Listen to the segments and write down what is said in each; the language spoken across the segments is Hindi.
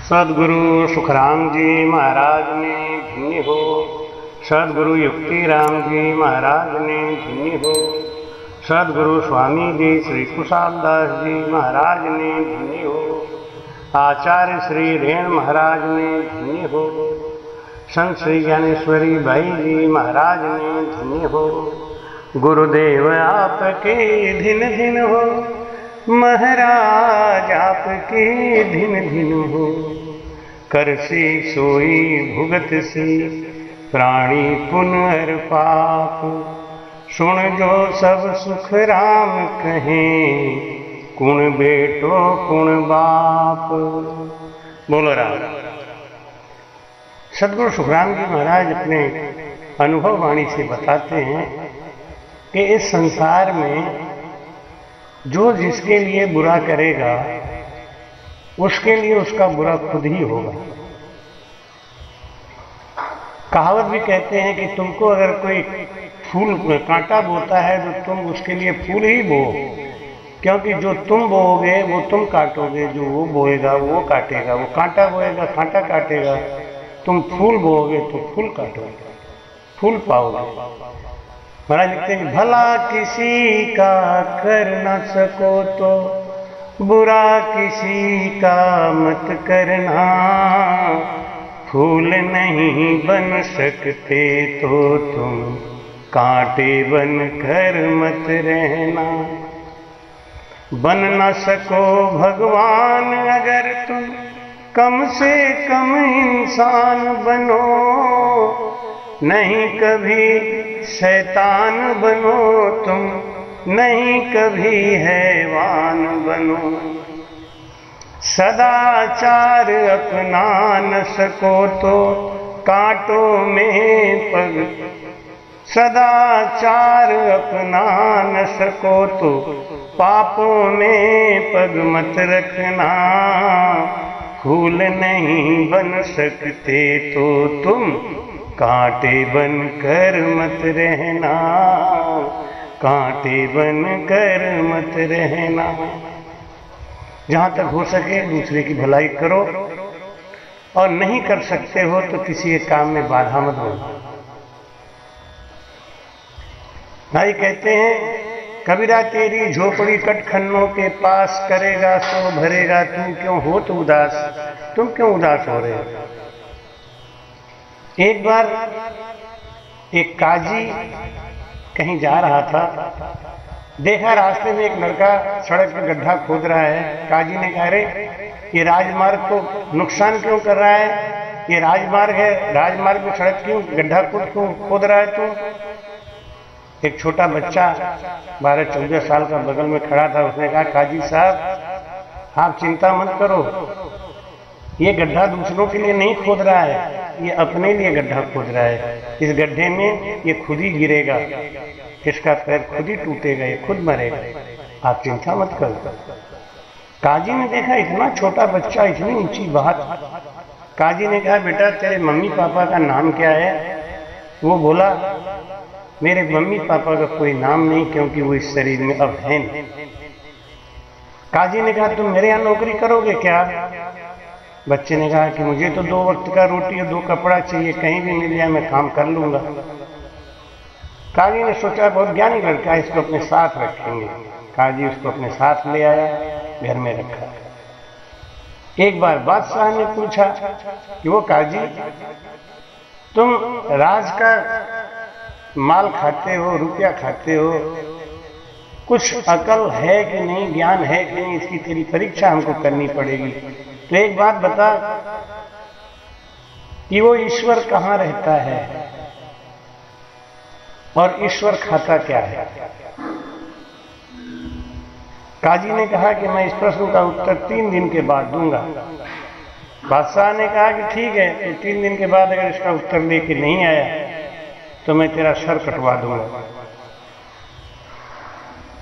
सदगुरु सुखराम जी महाराज ने धन्य हो। सदगुरु युक्तिराम जी महाराज ने धन्य हो। सदगुरु स्वामी जी श्री कुशाल दास जी महाराज ने धन्य हो। आचार्य श्री रेण महाराज ने धन्य हो। संत श्री ज्ञानेश्वरी भाई जी महाराज ने धन्य हो। गुरुदेव आपके धिन धिन हो, महाराज आपके धिन धिन हो। करसी सोई भुगत सी प्राणी पुनर् पाप, सुन जो सब सुख राम कहें, कुण बेटो कुण बाप। बोलो राम। सदगुरु सुखराम जी महाराज अपने अनुभव वाणी से बताते हैं कि इस संसार में जो जिसके लिए बुरा करेगा उसके लिए उसका बुरा खुद ही होगा। कहावत भी कहते हैं कि तुमको अगर कोई फूल कांटा बोता है तो तुम उसके लिए फूल ही बो, क्योंकि जो तुम बोओगे वो तुम काटोगे, जो वो बोएगा वो काटेगा। वो कांटा बोएगा कांटा काटेगा, तुम फूल बोओगे तो फूल काटोगे, फूल पाओगे। महाराज लिखते हैं भला किसी का कर न सको तो बुरा किसी का मत करना, फूल नहीं बन सकते तो तुम कांटे बन कर मत रहना। बन न सको भगवान अगर तुम कम से कम इंसान बनो, नहीं कभी शैतान बनो तुम, नहीं कभी हैवान बनो। सदाचार अपना न सको तो कांटों में पग, सदाचार अपना न सको तो पापों में पग मत रखना। फूल नहीं बन सकते तो तुम कांटे बन कर मत रहना, कांटे बन कर मत रहना। जहाँ तक हो सके दूसरे की भलाई करो, और नहीं कर सकते हो तो किसी एक काम में बाधा मत बनो। भाई कहते हैं कबीरा तेरी झोपड़ी कटखन्नों के पास, करेगा सो भरेगा तुम क्यों हो तो उदास, तुम क्यों उदास हो रहे हो। एक बार एक काजी कहीं जा रहा था, देखा रास्ते में एक लड़का सड़क पर गड्ढा खोद रहा है। काजी ने कहा, अरे ये राजमार्ग को नुकसान क्यों कर रहा है, ये राजमार्ग है, राजमार्ग में सड़क क्यों गड्ढा क्यों खोद रहा है तू। एक छोटा बच्चा 12-14 साल का बगल में खड़ा था, उसने कहा, काजी साहब आप चिंता मत करो, ये गड्ढा दूसरों के लिए नहीं खोद रहा है, ये अपने लिए गड्ढा खोद रहा है। इस गड्ढे में ये खुद ही गिरेगा, इसका पैर खुद ही टूटेगा, ये खुद मरेगा, आप चिंता मत करो। काजी ने देखा इतना छोटा बच्चा, इतनी ऊंची बात। काजी ने कहा, बेटा तेरे मम्मी पापा का नाम क्या है। वो बोला, मेरे मम्मी पापा का कोई नाम नहीं, क्योंकि वो इस शरीर में अब है नहीं। काजी ने कहा, तुम मेरे यहाँ नौकरी करोगे क्या। बच्चे ने कहा कि मुझे तो 2 वक्त का रोटी और 2 कपड़ा चाहिए, कहीं भी मिल जाए मैं काम कर लूंगा। काजी ने सोचा बहुत ज्ञानी लड़का है, इसको अपने साथ रखेंगे। काजी उसको अपने साथ ले आया, घर में रखा। एक बार बादशाह ने पूछा कि वो काजी, तुम राज का माल खाते हो, रुपया खाते हो, कुछ अकल है कि नहीं, ज्ञान है कि नहीं, इसकी तेरी परीक्षा हमको करनी पड़ेगी। तो एक बात बता कि वो ईश्वर कहाँ रहता है और ईश्वर खाता क्या है। काजी ने कहा कि मैं इस प्रश्न का उत्तर 3 दिन के बाद दूंगा। बादशाह ने कहा कि ठीक है, तो 3 दिन के बाद अगर इसका उत्तर लेके नहीं आया तो मैं तेरा सर कटवा दूंगा।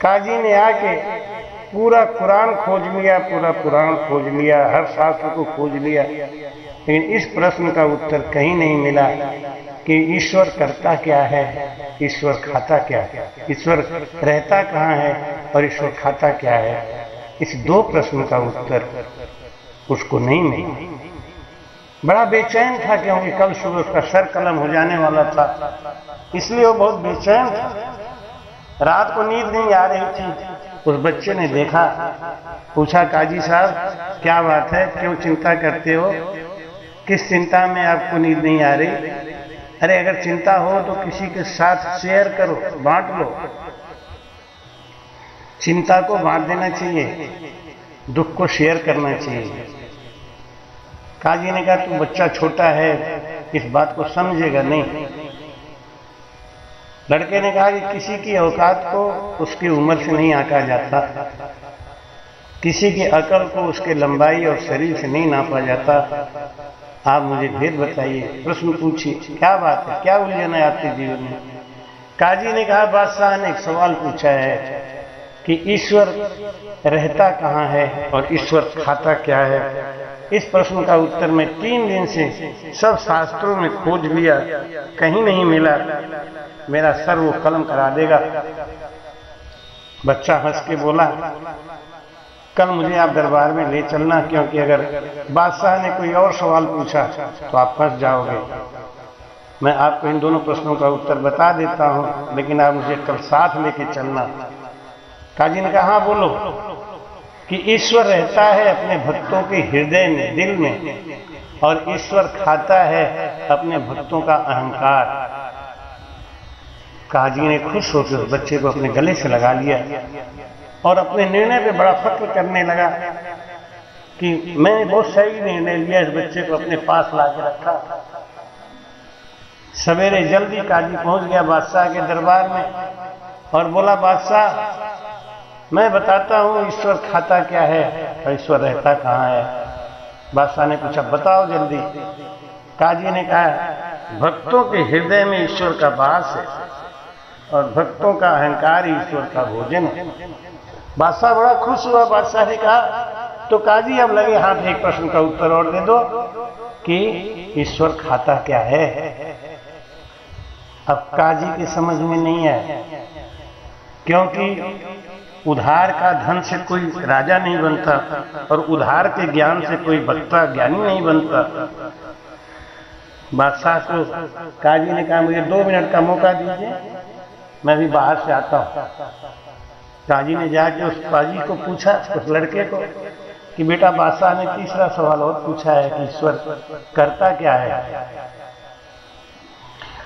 काजी ने आके पूरा कुरान खोज लिया, पूरा कुरान खोज लिया, हर शास्त्र को खोज लिया, लेकिन इस प्रश्न का उत्तर कहीं नहीं मिला कि ईश्वर करता क्या है, ईश्वर खाता क्या है, ईश्वर रहता कहाँ है और ईश्वर खाता क्या है। इस 2 प्रश्न का उत्तर उसको नहीं मिली। बड़ा बेचैन था क्योंकि कल सुबह उसका सर कलम हो जाने वाला था, इसलिए वो बहुत बेचैन था। रात को नींद नहीं आ रही थी। उस बच्चे ने देखा, पूछा, काजी साहब क्या बात है, क्यों चिंता करते हो, किस चिंता में आपको नींद नहीं आ रही? अरे अगर चिंता हो तो किसी के साथ शेयर करो, बांट लो। चिंता को बांट देना चाहिए, दुख को शेयर करना चाहिए। काजी ने कहा, तू बच्चा छोटा है, इस बात को समझेगा नहीं। लड़के ने कहा कि किसी की औकात को उसकी उम्र से नहीं आंका जाता, किसी की अकल को उसके लंबाई और शरीर से नहीं नापा जाता। आप मुझे भेद बताइए, प्रश्न पूछिए, क्या बात है, क्या उलझन है आपके जीवन में? काजी ने कहा, बादशाह ने एक सवाल पूछा है कि ईश्वर रहता कहाँ है और ईश्वर खाता क्या है। इस प्रश्न का उत्तर मैं 3 दिन से सब शास्त्रों में खोज लिया, कहीं नहीं मिला। मेरा सर वो कलम करा देगा। बच्चा हंस के बोला, कल मुझे आप दरबार में ले चलना, क्योंकि अगर बादशाह ने कोई और सवाल पूछा तो आप फंस जाओगे। मैं आपको इन दोनों प्रश्नों का उत्तर बता देता हूं, लेकिन आप मुझे कल साथ लेके चलना। काजी ने कहा, हाँ बोलो। कि ईश्वर रहता है अपने भक्तों के हृदय में, दिल में, और ईश्वर खाता है अपने भक्तों का अहंकार। काजी ने खुश होकर उस बच्चे को अपने गले से लगा लिया और अपने निर्णय पे बड़ा फक्र करने लगा कि मैंने बहुत सही निर्णय लिया, इस बच्चे को अपने पास ला के रखा। सवेरे जल्दी काजी पहुंच गया बादशाह के दरबार में और बोला, बादशाह मैं बताता हूं ईश्वर खाता क्या है और ईश्वर रहता कहाँ है। बादशाह ने पूछा, बताओ जल्दी। काजी ने कहा, भक्तों के हृदय में ईश्वर का वास है और भक्तों का अहंकार ईश्वर का भोजन है। बादशाह बड़ा खुश हुआ। बादशाह ने कहा, तो काजी अब लगे हाथ, एक प्रश्न का उत्तर और दे दो कि ईश्वर खाता क्या है। अब काजी के समझ में नहीं है, क्योंकि उधार का धन से कोई राजा नहीं बनता और उधार के ज्ञान से कोई वक्ता ज्ञानी नहीं बनता। बादशाह को काजी ने कहा, मुझे 2 मिनट का मौका दीजिए, मैं भी बाहर से आता हूं। काजी ने जाके उस काजी को पूछा, उस लड़के को, कि बेटा बादशाह ने तीसरा सवाल और पूछा है कि ईश्वर करता क्या है।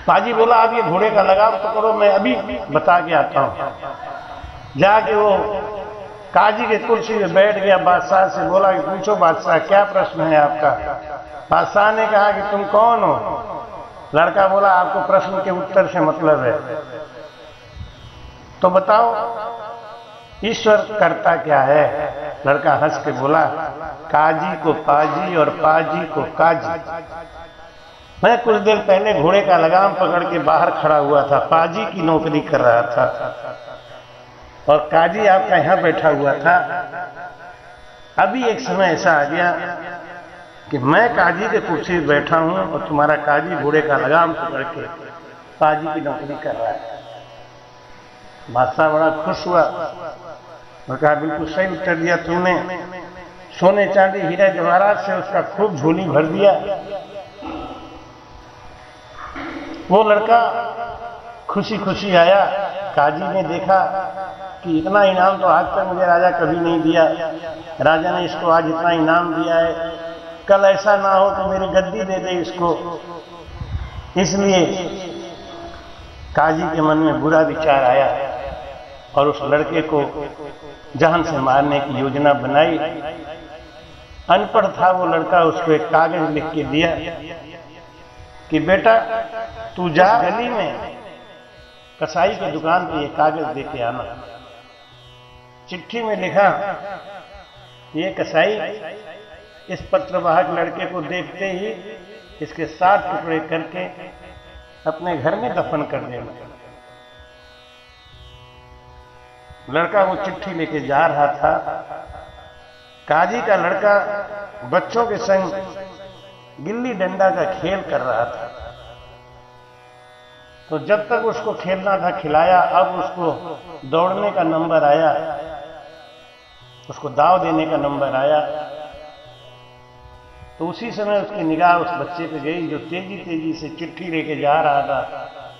काजी बोला, आप ये घोड़े का लगाम पकड़ो, मैं अभी बता के आता हूं। जाके वो काजी के कुर्सी में बैठ गया, बादशाह से बोला कि पूछो बादशाह, क्या प्रश्न है आपका। बादशाह ने कहा कि तुम कौन हो। लड़का बोला, आपको प्रश्न के उत्तर से मतलब है, तो बताओ ईश्वर करता क्या है। लड़का हंस के बोला, काजी को पाजी और पाजी को काजी। मैं कुछ देर पहले घोड़े का लगाम पकड़ के बाहर खड़ा हुआ था, पाजी की नौकरी कर रहा था और काजी आपका यहां बैठा हुआ था। अभी एक समय ऐसा आ गया कि मैं काजी के कुर्सी पर बैठा हूं और तुम्हारा काजी घोड़े का लगाम पकड़ के पाजी की नौकरी कर रहा है। बादशाह बड़ा खुश हुआ और कहा, बिल्कुल सही उत्तर दिया तुमने। सोने चांदी हीरे जवाहरात से उसका खूब झोली भर दिया। वो लड़का खुशी खुशी आया। काजी ने देखा कि इतना इनाम तो आज तक मुझे राजा कभी नहीं दिया, राजा ने इसको आज इतना इनाम दिया है, कल ऐसा ना हो तो मेरी गद्दी दे दे इसको। इसलिए काजी के मन में बुरा विचार आया और उस लड़के को जान से मारने की योजना बनाई। अनपढ़ था वो लड़का, उसको एक कागज लिख के दिया कि बेटा तू जा गली में कसाई की दुकान पे ये कागज दे के आना। चिट्ठी में लिखा, ये कसाई इस पत्रवाहक लड़के को देखते ही इसके 7 टुकड़े करके अपने घर में दफन कर देना। लड़का वो चिट्ठी लेके जा रहा था। काजी का लड़का बच्चों के संग गिल्ली डंडा का खेल कर रहा था। तो जब तक उसको खेलना था खिलाया, अब उसको दौड़ने का नंबर आया, उसको दाव देने का नंबर आया। तो उसी समय उसकी निगाह उस बच्चे पे गई जो तेजी तेजी से चिट्ठी लेके जा रहा था।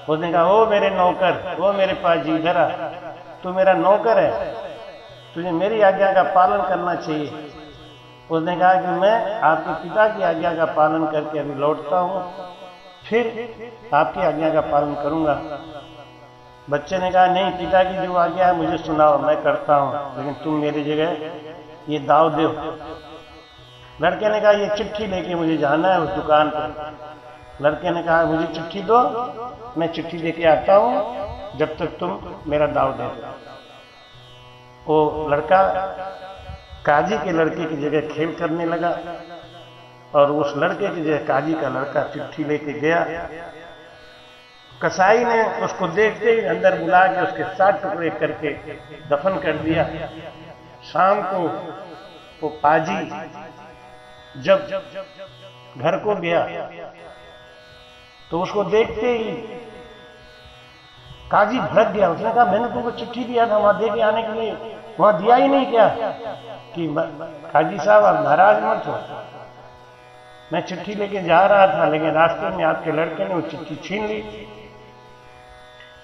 उसने कहा, ओ मेरे नौकर, ओ मेरे पाजी, इधर आ, तू मेरा नौकर है, तुझे मेरी आज्ञा का पालन करना चाहिए। उसने कहा कि मैं आपके पिता की आज्ञा का पालन करके अभी लौटता हूँ, फिर आपकी आज्ञा का पालन करूंगा। बच्चे ने कहा, नहीं, पिता की जो आज्ञा है मुझे सुनाओ, मैं करता हूँ, लेकिन तुम मेरी जगह ये दाव दो। लड़के ने कहा, ये चिट्ठी लेके मुझे जाना है उस दुकान पर। लड़के ने कहा, मुझे चिट्ठी दो, मैं चिट्ठी लेके आता हूँ, जब तक तुम मेरा दाव दे दो। वो लड़का काजी के लड़के की जगह खेल करने लगा और उस लड़के की जगह काजी का लड़का चिट्ठी लेके गया। कसाई ने उसको देखते ही अंदर बुला के उसके 7 टुकड़े करके दफन कर दिया। शाम को वो पाजी जब घर को गया तो उसको देखते ही काजी भड़क गया। उसने कहा, मैंने तुमको चिट्ठी दिया था वहां दे के आने के लिए, वहां दिया ही नहीं क्या? कि काजी साहब आप नाराज मत हो, मैं चिट्ठी लेके जा रहा था, लेकिन रास्ते में आपके लड़के ने वो चिट्ठी छीन ली,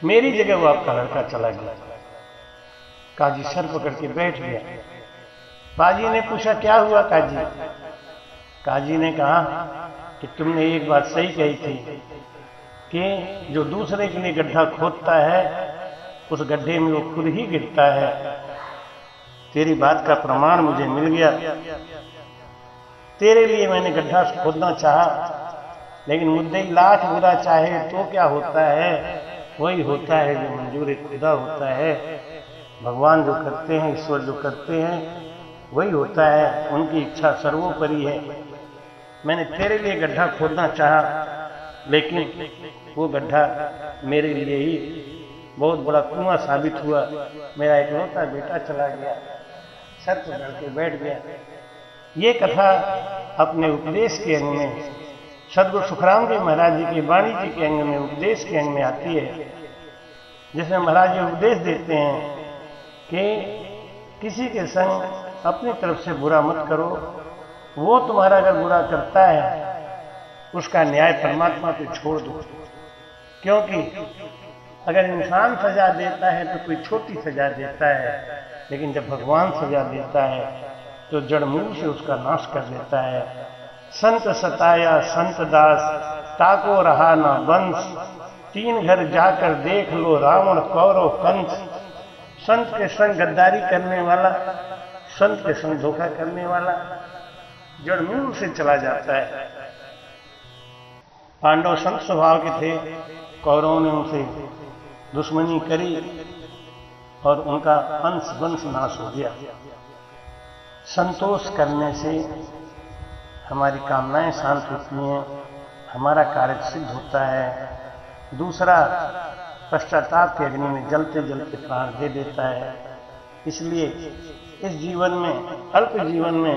मेरी जगह वो आपका लड़का चला गया। काजी सर पकड़ के बैठ गया। पाजी ने पूछा, क्या हुआ काजी? काजी ने कहा कि तुमने एक बात सही कही थी कि जो दूसरे के लिए गड्ढा खोदता है उस गड्ढे में वो खुद ही गिरता है। तेरी बात का प्रमाण मुझे मिल गया। तेरे लिए मैंने गड्ढा खोदना चाहा, लेकिन मुद्दई लाख बुरा चाहे तो क्या होता है, वही होता है जो मंजूर खुदा होता है। भगवान जो करते हैं, ईश्वर जो करते हैं, वही होता है, उनकी इच्छा सर्वोपरि है। मैंने तेरे लिए गड्ढा खोदना चाहा, लेकिन वो गड्ढा मेरे लिए ही बहुत बड़ा कुआं साबित हुआ। मेरा इकलौता बेटा चला गया, सर पर चढ़ के बैठ गया। ये कथा अपने उपदेश के अंग में, सदगुरु सुखराम जी महाराज जी की वाणी जी के अंग में, उपदेश के अंग में आती है, जिसमें महाराज जी उपदेश देते हैं कि किसी के संग अपनी तरफ से बुरा मत करो। वो तुम्हारा अगर बुरा करता है उसका न्याय परमात्मा पे छोड़ दो, क्योंकि अगर इंसान सजा देता है तो कोई छोटी सजा देता है, लेकिन जब भगवान सजा देता है तो जड़मूल से उसका नाश कर देता है। संत सताया संत दास, ताको रहा ना वंश, 3 घर जाकर देख लो रावण कौरव कंस। संत के संग गद्दारी करने वाला, संत के संग धोखा करने वाला जड़मूल से चला जाता है। पांडव संत स्वभाव के थे, कौरवों ने उनसे दुश्मनी करी और उनका अंश वंश नाश हो गया। संतोष करने से हमारी कामनाएं शांत होती हैं, हमारा कार्य सिद्ध होता है। दूसरा, पश्चाताप के अग्नि में जलते जलते प्राण दे देता है। इसलिए इस जीवन में, अल्प जीवन में,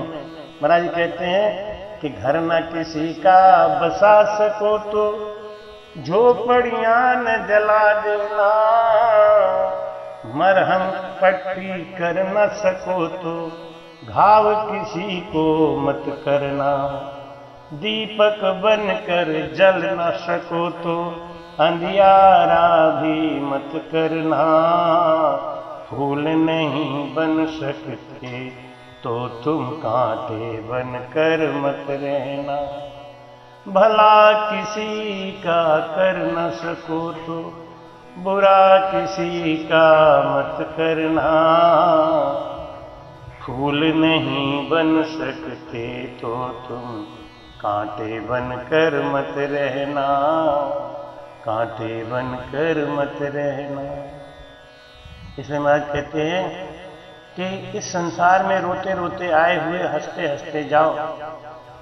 महाराज जी कहते हैं कि घर न किसी का बसा सको तो झोपड़ियां न जला देना, मरहम पट्टी कर न सको तो घाव किसी को मत करना, दीपक बनकर जल न सको तो अंधियारा भी मत करना, फूल नहीं बन सकते तो तुम कांटे बनकर मत रहना, भला किसी का कर न सको तो बुरा किसी का मत करना, फूल नहीं बन सकते तो तुम कांटे बनकर मत रहना, कांटे बनकर मत रहना। इसलिए महाराज कहते हैं कि इस संसार में रोते रोते आए हुए हंसते हंसते जाओ।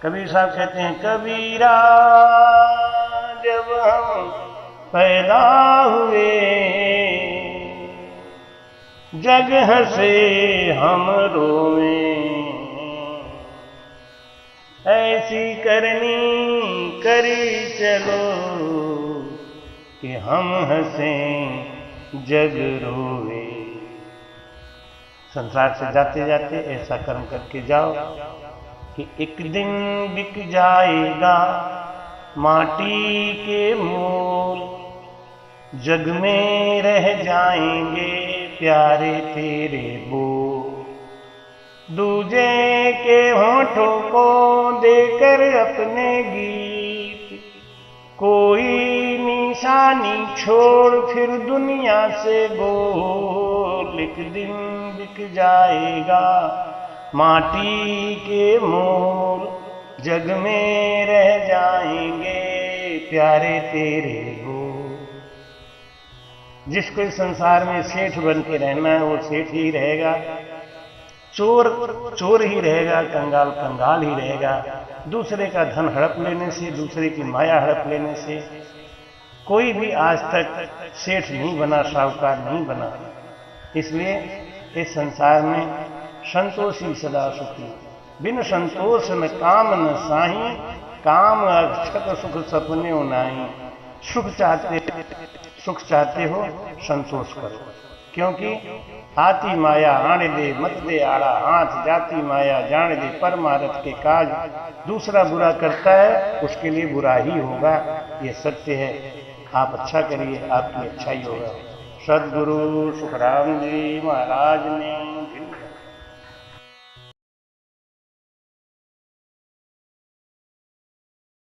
कबीर साहब कहते हैं, कबीरा जब हम पैदा हुए जग हंसे हम रोए, ऐसी करनी करी चलो कि हम हंसें जग रोए। संसार से जाते जाते ऐसा कर्म करके जाओ कि एक दिन बिक जाएगा माटी के मोल, जग में रह जाएंगे प्यारे तेरे बोल। दूजे के होठों को देकर अपने गीत, कोई निशानी छोड़ फिर दुनिया से बोल। एक दिन बिक जाएगा माटी के मोल, जग में रह जाएंगे प्यारे तेरे बोल। जिसको इस संसार में सेठ बन के रहना है वो सेठ ही रहेगा, चोर चोर ही रहेगा, कंगाल कंगाल ही रहेगा। दूसरे का धन हड़प लेने से, दूसरे की माया हड़प लेने से कोई भी आज तक सेठ नहीं बना, साहूकार नहीं बना। इसलिए इस संसार में संतोषी सदा सुखी, बिन संतोष न काम न साही, काम अक्षत सुख सपने नाही। सुख चाहते हो संतोष करो, क्योंकि आती माया आने दे मत दे आड़ा हाथ, जाती माया जाने दे परमारथ के काज। दूसरा बुरा करता है उसके लिए बुरा ही होगा, ये सत्य है। आप अच्छा करिए, आपकी अच्छा ही होगा। सद्गुरु सुखराम जी महाराज ने